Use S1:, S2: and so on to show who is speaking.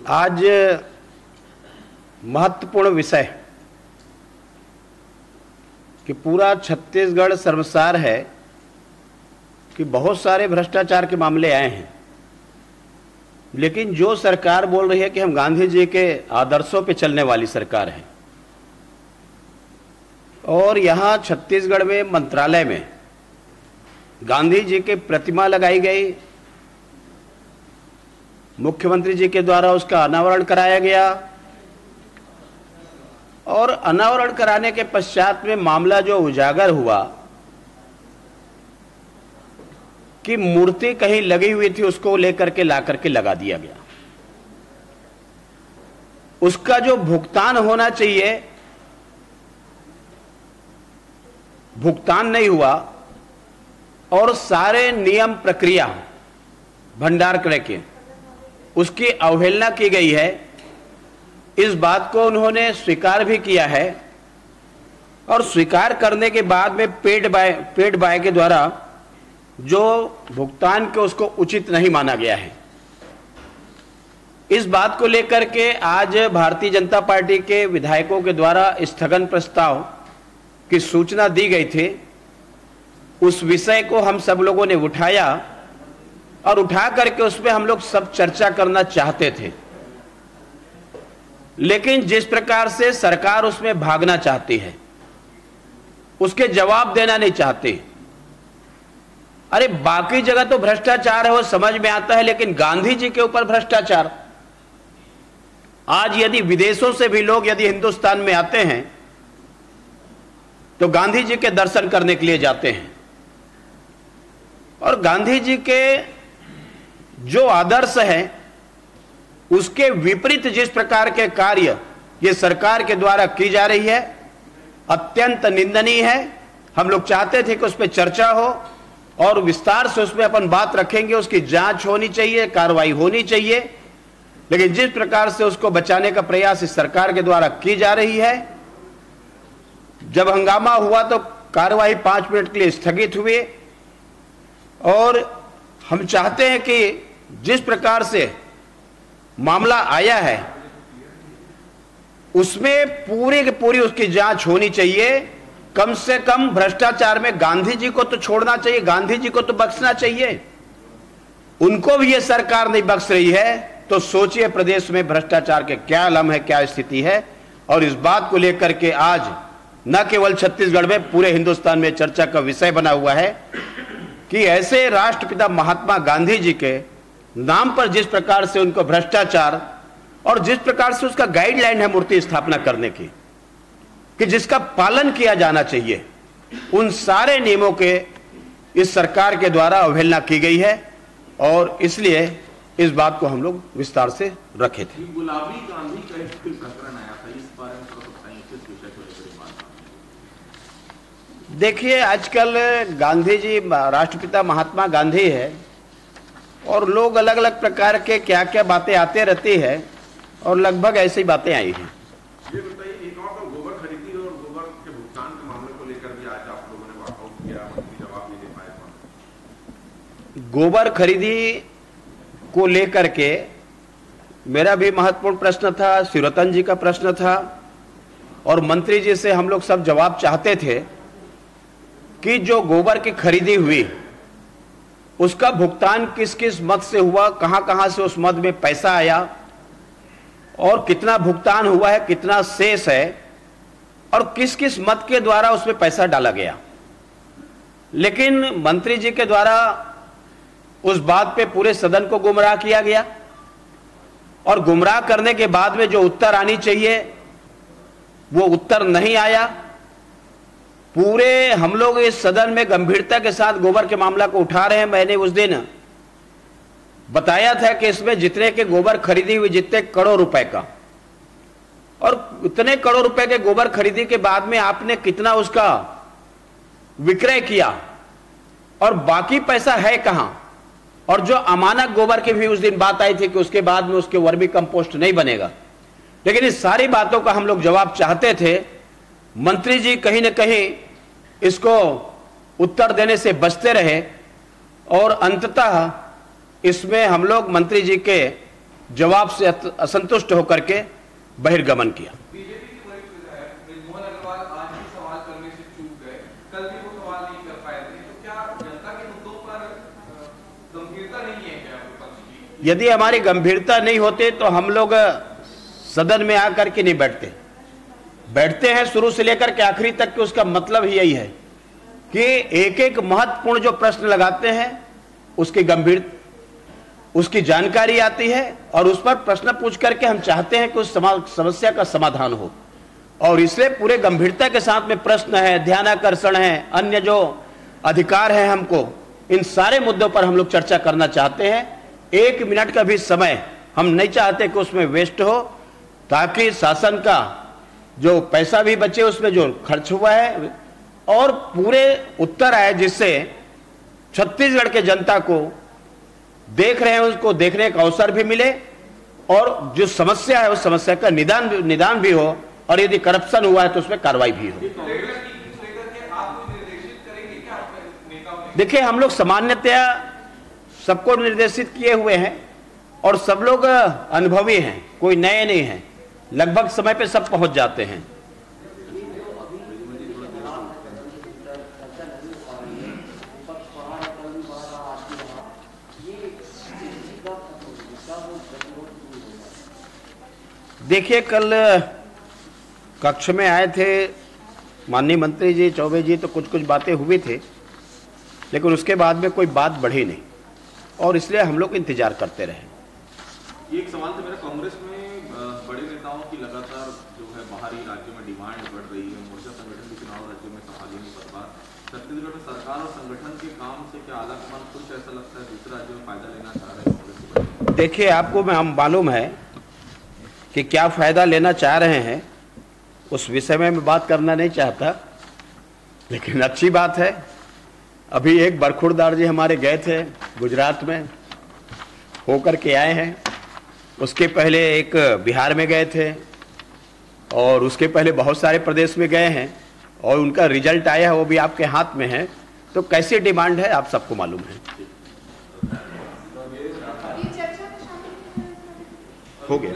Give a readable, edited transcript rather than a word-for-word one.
S1: आज महत्वपूर्ण विषय कि पूरा छत्तीसगढ़ शर्मसार है कि बहुत सारे भ्रष्टाचार के मामले आए हैं, लेकिन जो सरकार बोल रही है कि हम गांधी जी के आदर्शों पे चलने वाली सरकार है, और यहाँ छत्तीसगढ़ में मंत्रालय में गांधी जी की प्रतिमा लगाई गई, मुख्यमंत्री जी के द्वारा उसका अनावरण कराया गया, और अनावरण कराने के पश्चात में मामला जो उजागर हुआ कि मूर्ति कहीं लगी हुई थी, उसको लेकर के ला करके लगा दिया गया। उसका जो भुगतान होना चाहिए भुगतान नहीं हुआ, और सारे नियम प्रक्रिया भंडार क्रय के उसकी अवहेलना की गई है। इस बात को उन्होंने स्वीकार भी किया है, और स्वीकार करने के बाद में पेड बाय के द्वारा जो भुगतान के उसको उचित नहीं माना गया है। इस बात को लेकर के आज भारतीय जनता पार्टी के विधायकों के द्वारा स्थगन प्रस्ताव की सूचना दी गई थी। उस विषय को हम सब लोगों ने उठाया, और उठा करके उसमें हम लोग सब चर्चा करना चाहते थे, लेकिन जिस प्रकार से सरकार उसमें भागना चाहती है, उसके जवाब देना नहीं चाहती। अरे बाकी जगह तो भ्रष्टाचार है, वो समझ में आता है, लेकिन गांधी जी के ऊपर भ्रष्टाचार। आज यदि विदेशों से भी लोग यदि हिंदुस्तान में आते हैं तो गांधी जी के दर्शन करने के लिए जाते हैं, और गांधी जी के जो आदर्श हैं उसके विपरीत जिस प्रकार के कार्य ये सरकार के द्वारा की जा रही है, अत्यंत निंदनीय है। हम लोग चाहते थे कि उस पर चर्चा हो और विस्तार से उसमें अपन बात रखेंगे, उसकी जांच होनी चाहिए, कार्रवाई होनी चाहिए, लेकिन जिस प्रकार से उसको बचाने का प्रयास इस सरकार के द्वारा की जा रही है। जब हंगामा हुआ तो कार्रवाई 5 मिनट के लिए स्थगित हुई, और हम चाहते हैं कि जिस प्रकार से मामला आया है उसमें पूरी की पूरी उसकी जांच होनी चाहिए। कम से कम भ्रष्टाचार में गांधी जी को तो छोड़ना चाहिए, गांधी जी को तो बख्शना चाहिए। उनको भी ये सरकार नहीं बख्श रही है, तो सोचिए प्रदेश में भ्रष्टाचार के क्या आलम है, क्या स्थिति है। और इस बात को लेकर के आज न केवल छत्तीसगढ़ में, पूरे हिंदुस्तान में चर्चा का विषय बना हुआ है कि ऐसे राष्ट्रपिता महात्मा गांधी जी के नाम पर जिस प्रकार से उनको भ्रष्टाचार, और जिस प्रकार से उसका गाइडलाइन है मूर्ति स्थापना करने की, कि जिसका पालन किया जाना चाहिए, उन सारे नियमों के इस सरकार के द्वारा अवहेलना की गई है, और इसलिए इस बात को हम लोग विस्तार से रखे थे।
S2: गुलाबी गांधी का एक प्रकरण आया था, इस बारे में थोड़ा बताइए, किस विषय को लेकर बात?
S1: देखिए, आजकल गांधी जी राष्ट्रपिता महात्मा गांधी है, और लोग अलग अलग प्रकार के क्या क्या बातें आते रहती है, और लगभग ऐसी बातें आई हैं।
S2: ये बताइए, एक और तो गोबर खरीदी और गोबर के भुगतान के मामले को लेकर भी आज आप लोगों ने वॉकआउट किया, मंत्री जवाब नहीं दे पाए।
S1: गोबर खरीदी को लेकर के मेरा भी महत्वपूर्ण प्रश्न था, शिवरतन जी का प्रश्न था, और मंत्री जी से हम लोग सब जवाब चाहते थे कि जो गोबर की खरीदी हुई उसका भुगतान किस किस मद से हुआ, कहां कहां से उस मद में पैसा आया, और कितना भुगतान हुआ है, कितना शेष है, और किस किस मद के द्वारा उसमें पैसा डाला गया। लेकिन मंत्री जी के द्वारा उस बात पे पूरे सदन को गुमराह किया गया, और गुमराह करने के बाद में जो उत्तर आनी चाहिए वो उत्तर नहीं आया। पूरे हम लोग इस सदन में गंभीरता के साथ गोबर के मामला को उठा रहे हैं। मैंने उस दिन बताया था कि इसमें जितने के गोबर खरीदी हुई, जितने करोड़ रुपए का, और इतने करोड़ रुपए के गोबर खरीदी के बाद में आपने कितना उसका विक्रय किया, और बाकी पैसा है कहां। और जो अमानक गोबर की भी उस दिन बात आई थी कि उसके बाद में उसके वर्मी कंपोस्ट नहीं बनेगा। लेकिन इस सारी बातों का हम लोग जवाब चाहते थे। मंत्री जी कहीं न कहीं इसको उत्तर देने से बचते रहे, और अंततः इसमें हम लोग मंत्री जी के जवाब से असंतुष्ट होकर के बहिर्गमन किया।
S3: बीजेपी के वरिष्ठ विधायक ब्रजमोहन अग्रवाल आज भी सवाल करने से चूक गए, कल भी वो सवाल नहीं कर पाए थे, तो क्या जनता के मुद्दों पर गंभीरता नहीं है क्या विपक्ष की?
S1: यदि हमारी गंभीरता नहीं होती तो हम लोग सदन में आकर के नहीं बैठते हैं शुरू से लेकर के आखिरी तक के। उसका मतलब ही यही है कि एक एक महत्वपूर्ण जो प्रश्न लगाते हैं उसकी जानकारी आती है और उस पर प्रश्न पूछ करके हम चाहते हैं कि उस समस्या का समाधान हो, और इसलिए पूरे गंभीरता के साथ में प्रश्न है, ध्यानाकर्षण है, अन्य जो अधिकार है हमको, इन सारे मुद्दों पर हम लोग चर्चा करना चाहते हैं। 1 मिनट का भी समय हम नहीं चाहते कि उसमें वेस्ट हो, ताकि शासन का जो पैसा भी बचे, उसमें जो खर्च हुआ है, और पूरे उत्तर आए, जिससे छत्तीसगढ़ के जनता को देख रहे हैं उसको देखने का अवसर भी मिले, और जो समस्या है उस समस्या का निदान भी हो, और यदि करप्शन हुआ है तो उसमें कार्रवाई भी हो। देखिए, हम लोग सामान्यतया सबको निर्देशित किए हुए हैं और सब लोग अनुभवी हैं, कोई नए नहीं हैं, लगभग समय पे सब पहुंच जाते हैं। देखिए, कल कक्ष में आए थे माननीय मंत्री जी, चौबे जी, तो कुछ बातें हुई थी, लेकिन उसके बाद में कोई बात बढ़ी नहीं, और इसलिए हम लोग इंतजार करते रहे।
S4: ये एक सवाल था मेरा, कांग्रेस में बड़े नेताओं की लगातार जो है बाहरी राज्यों में डिमांड बढ़ रही है, मोर्चा संगठन के चुनाव राज्यों में संभाली नहीं कर पा। छत्तीसगढ़ में सरकार और संगठन के काम से क्या आलाकमान कुछ ऐसा लगता है दूसरे राज्यों में फायदा लेना चाह रहे हैं?
S1: देखिए, आपको मालूम है कि क्या फायदा लेना चाह रहे हैं, उस विषय में मैं बात करना नहीं चाहता, लेकिन अच्छी बात है, अभी एक बरखुरदार जी हमारे गए थे गुजरात में, होकर के आए हैं। उसके पहले एक बिहार में गए थे, और उसके पहले बहुत सारे प्रदेश में गए हैं, और उनका रिजल्ट आया है, वो भी आपके हाथ में है। तो कैसी डिमांड है आप सबको मालूम है। हो गया।